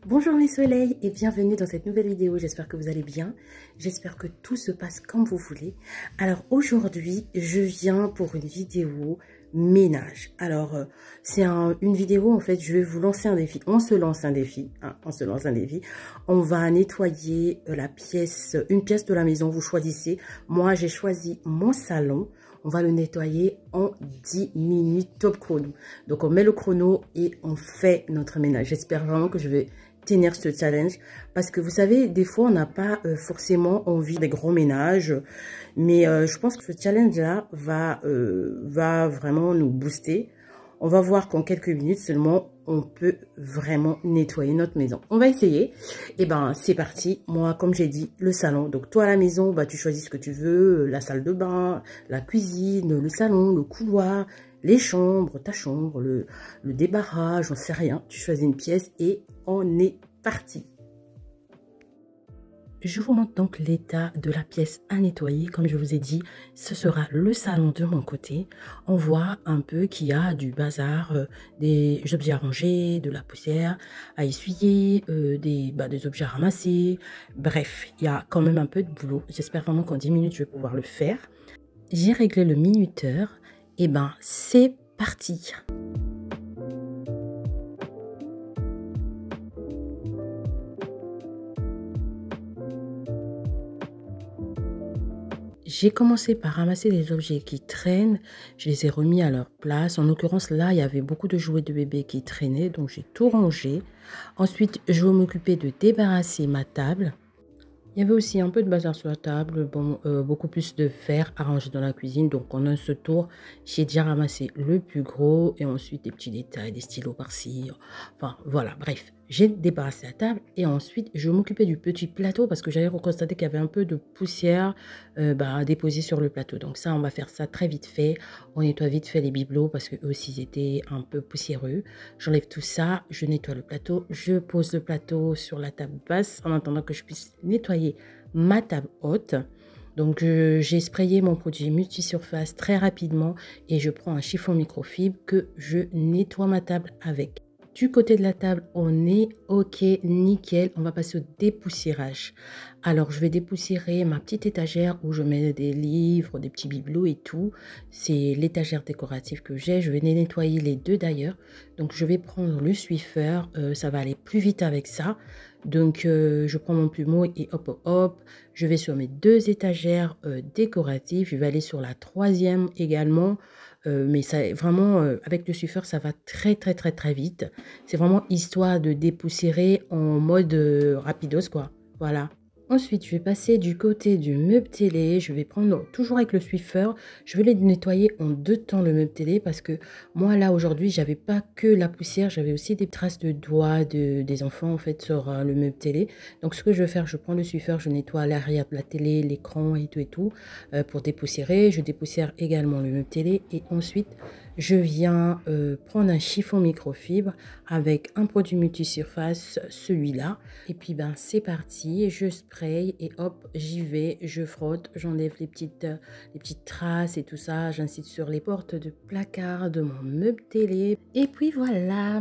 Bonjour les soleils et bienvenue dans cette nouvelle vidéo, j'espère que vous allez bien, j'espère que tout se passe comme vous voulez. Alors aujourd'hui, je viens pour une vidéo ménage. Alors c'est une vidéo en fait, je vais vous lancer un défi, on se lance un défi, hein, on va nettoyer une pièce de la maison, vous choisissez. Moi j'ai choisi mon salon. On va le nettoyer en 10 minutes top chrono. Donc, on met le chrono et on fait notre ménage. J'espère vraiment que je vais tenir ce challenge. Parce que vous savez, des fois, on n'a pas forcément envie des gros ménages. Mais je pense que ce challenge-là va vraiment nous booster. On va voir qu'en quelques minutes seulement, on peut vraiment nettoyer notre maison. On va essayer. Et ben, c'est parti. Moi, comme j'ai dit, le salon. Donc, toi, à la maison, bah, tu choisis ce que tu veux. La salle de bain, la cuisine, le salon, le couloir, les chambres, ta chambre, le débarras, j'en sais rien. Tu choisis une pièce et on est parti. Je vous montre donc l'état de la pièce à nettoyer. Comme je vous ai dit, ce sera le salon de mon côté. On voit un peu qu'il y a du bazar, des objets à ranger, de la poussière à essuyer, des objets à ramasser. Bref, il y a quand même un peu de boulot. J'espère vraiment qu'en 10 minutes, je vais pouvoir le faire. J'ai réglé le minuteur. Et ben, c'est parti. J'ai commencé par ramasser les objets qui traînent, je les ai remis à leur place. En l'occurrence, là, il y avait beaucoup de jouets de bébé qui traînaient, donc j'ai tout rangé. Ensuite, je vais m'occuper de débarrasser ma table. Il y avait aussi un peu de bazar sur la table, bon, beaucoup plus de verre à ranger dans la cuisine. Donc, en un seul tour, j'ai déjà ramassé le plus gros et ensuite des petits détails, des stylos par-ci. Enfin, voilà, bref. J'ai débarrassé la table et ensuite, je m'occupais du petit plateau parce que j'avais constaté qu'il y avait un peu de poussière à déposer sur le plateau. Donc ça, on va faire ça très vite fait. On nettoie vite fait les bibelots parce qu'eux aussi, ils étaient un peu poussiéreux. J'enlève tout ça, je nettoie le plateau, je pose le plateau sur la table basse en attendant que je puisse nettoyer ma table haute. Donc, j'ai sprayé mon produit multisurface très rapidement et je prends un chiffon microfibre que je nettoie ma table avec. Du côté de la table, on est OK, nickel. On va passer au dépoussiérage. Alors, je vais dépoussiérer ma petite étagère où je mets des livres, des petits bibelots et tout. C'est l'étagère décorative que j'ai. Je vais les nettoyer les deux d'ailleurs. Donc, je vais prendre le Swiffer. Ça va aller plus vite avec ça. Donc, je prends mon plumeau et hop, hop, hop. Je vais sur mes deux étagères décoratives. Je vais aller sur la troisième également. Mais ça vraiment, avec le Swiffer, ça va très, très, très, très vite. C'est vraiment histoire de dépoussiérer en mode rapidos, quoi. Voilà. Ensuite, je vais passer du côté du meuble télé. Je vais prendre, toujours avec le Swiffer, je vais les nettoyer en deux temps le meuble télé parce que moi, là, aujourd'hui, j'avais pas que la poussière, j'avais aussi des traces de doigts des enfants, en fait, sur le meuble télé. Donc, ce que je vais faire, je prends le Swiffer, je nettoie l'arrière de la télé, l'écran et tout, pour dépoussiérer. Je dépoussière également le meuble télé et ensuite, je viens prendre un chiffon microfibre avec un produit multisurface, celui-là. Et puis, ben, c'est parti. Je spray et hop, j'y vais. Je frotte, j'enlève les petites traces et tout ça. J'incite sur les portes de placard de mon meuble télé. Et puis, voilà.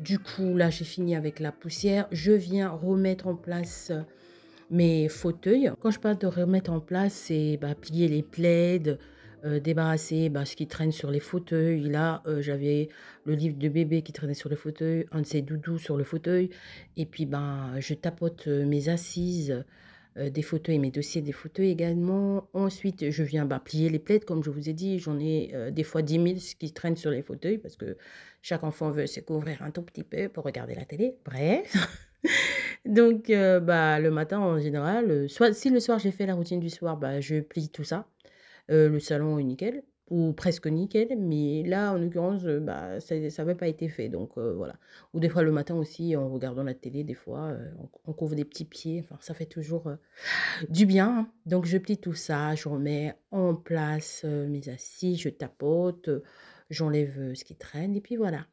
Du coup, là, j'ai fini avec la poussière. Je viens remettre en place mes fauteuils. Quand je parle de remettre en place, c'est plier les plaids, débarrasser ce qui traîne sur les fauteuils. Là, j'avais le livre de bébé qui traînait sur le fauteuil, un de ses doudous sur le fauteuil. Et puis, je tapote mes assises des fauteuils, mes dossiers des fauteuils également. Ensuite, je viens plier les plaids, comme je vous ai dit. J'en ai des fois 10 000 qui traînent sur les fauteuils parce que chaque enfant veut se couvrir un tout petit peu pour regarder la télé. Bref. Donc, le matin, en général, soit si le soir, j'ai fait la routine du soir, je plie tout ça. Le salon est nickel. ou presque nickel, mais là, en l'occurrence, bah, ça avait pas été fait, donc voilà. Ou des fois le matin aussi, en regardant la télé, des fois, on couvre des petits pieds, enfin ça fait toujours, du bien, hein. Donc je plie tout ça, je remets en place, mes assises, je tapote, j'enlève, ce qui traîne et puis voilà.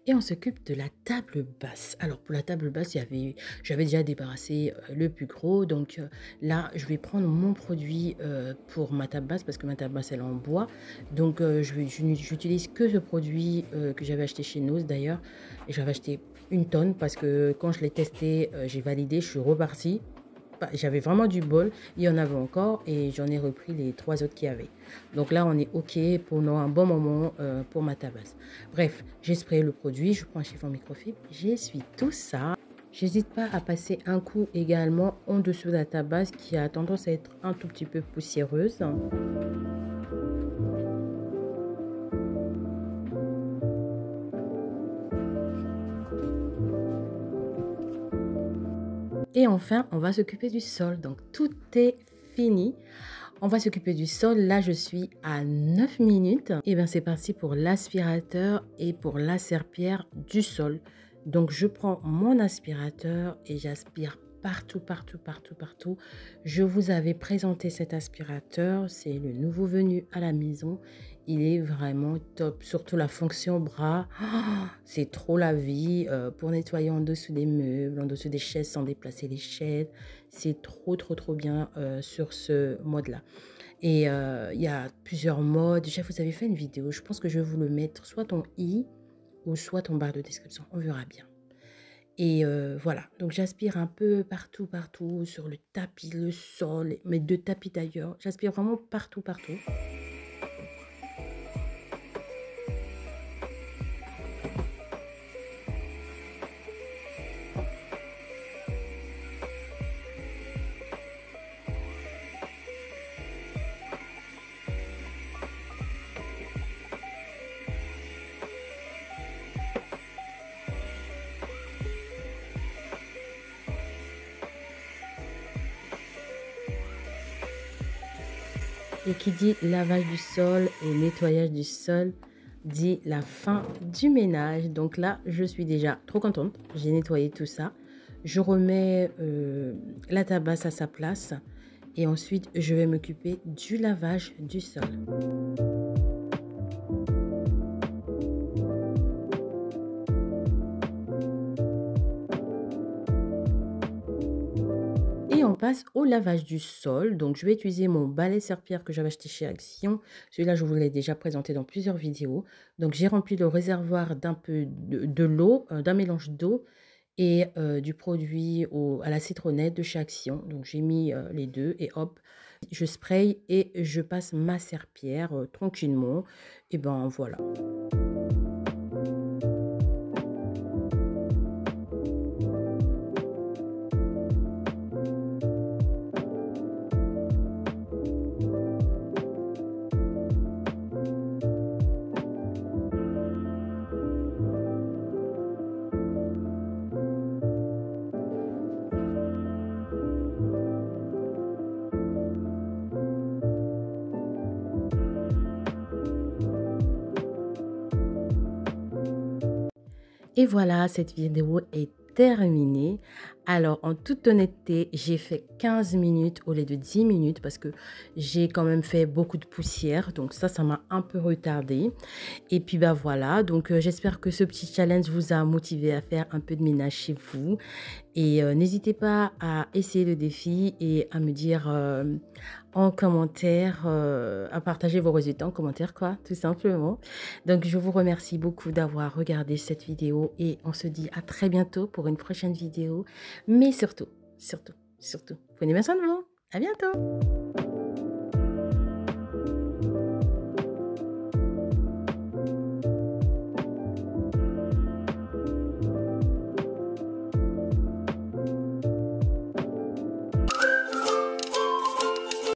Et on s'occupe de la table basse. Alors pour la table basse, j'avais déjà débarrassé, le plus gros, donc là, je vais prendre mon produit, pour ma table basse parce que ma table basse, elle est en bois. Donc j'utilise que ce produit, que j'avais acheté chez Noz d'ailleurs et j'avais acheté une tonne parce que quand je l'ai testé, j'ai validé, je suis repartie. Bah, j'avais vraiment du bol, il y en avait encore et j'en ai repris les 3 autres qu'il y avait. Donc là, on est OK pendant un bon moment, pour ma tabasse. Bref, j'ai sprayé le produit, je prends un chiffon microfibre, j'essuie tout ça. J'hésite pas à passer un coup également en dessous de la tabasse qui a tendance à être un tout petit peu poussiéreuse. Et enfin, on va s'occuper du sol. Donc, tout est fini. On va s'occuper du sol. Là, je suis à 9 minutes. Et bien, c'est parti pour l'aspirateur et pour la serpillière du sol. Donc, je prends mon aspirateur et j'aspire partout, partout, partout, partout. Je vous avais présenté cet aspirateur. C'est le nouveau venu à la maison. Il est vraiment top. Surtout la fonction bras. Oh, c'est trop la vie pour nettoyer en dessous des meubles, en dessous des chaises sans déplacer les chaises. C'est trop, trop, trop bien sur ce mode-là. Et il y a plusieurs modes. Déjà, vous avez fait une vidéo. Je pense que je vais vous le mettre soit en i ou soit en barre de description. On verra bien. Et voilà, donc j'aspire un peu partout, partout, sur le tapis, le sol, mes 2 tapis d'ailleurs. J'aspire vraiment partout, partout. Et qui dit lavage du sol et nettoyage du sol dit la fin du ménage. Donc là, je suis déjà trop contente. J'ai nettoyé tout ça. Je remets la tabasse à sa place. Et ensuite, je vais m'occuper du lavage du sol. Et on passe au lavage du sol. Donc, je vais utiliser mon balai serpillière que j'avais acheté chez Action. Celui-là, je vous l'ai déjà présenté dans plusieurs vidéos. Donc, j'ai rempli le réservoir d'un peu de l'eau, d'un mélange d'eau et du produit à la citronnette de chez Action. Donc, j'ai mis les deux et hop, je spraye et je passe ma serpillière tranquillement. Et ben voilà. Et voilà, cette vidéo est terminée. Alors, en toute honnêteté, j'ai fait 15 minutes au lieu de 10 minutes parce que j'ai quand même fait beaucoup de poussière. Donc ça m'a un peu retardé. Et puis bah voilà, donc j'espère que ce petit challenge vous a motivé à faire un peu de ménage chez vous. Et n'hésitez pas à essayer le défi et à me dire en commentaire, à partager vos résultats en commentaire, quoi, tout simplement. Donc, je vous remercie beaucoup d'avoir regardé cette vidéo et on se dit à très bientôt pour une prochaine vidéo. Mais surtout, surtout, surtout, prenez bien soin de vous. À bientôt!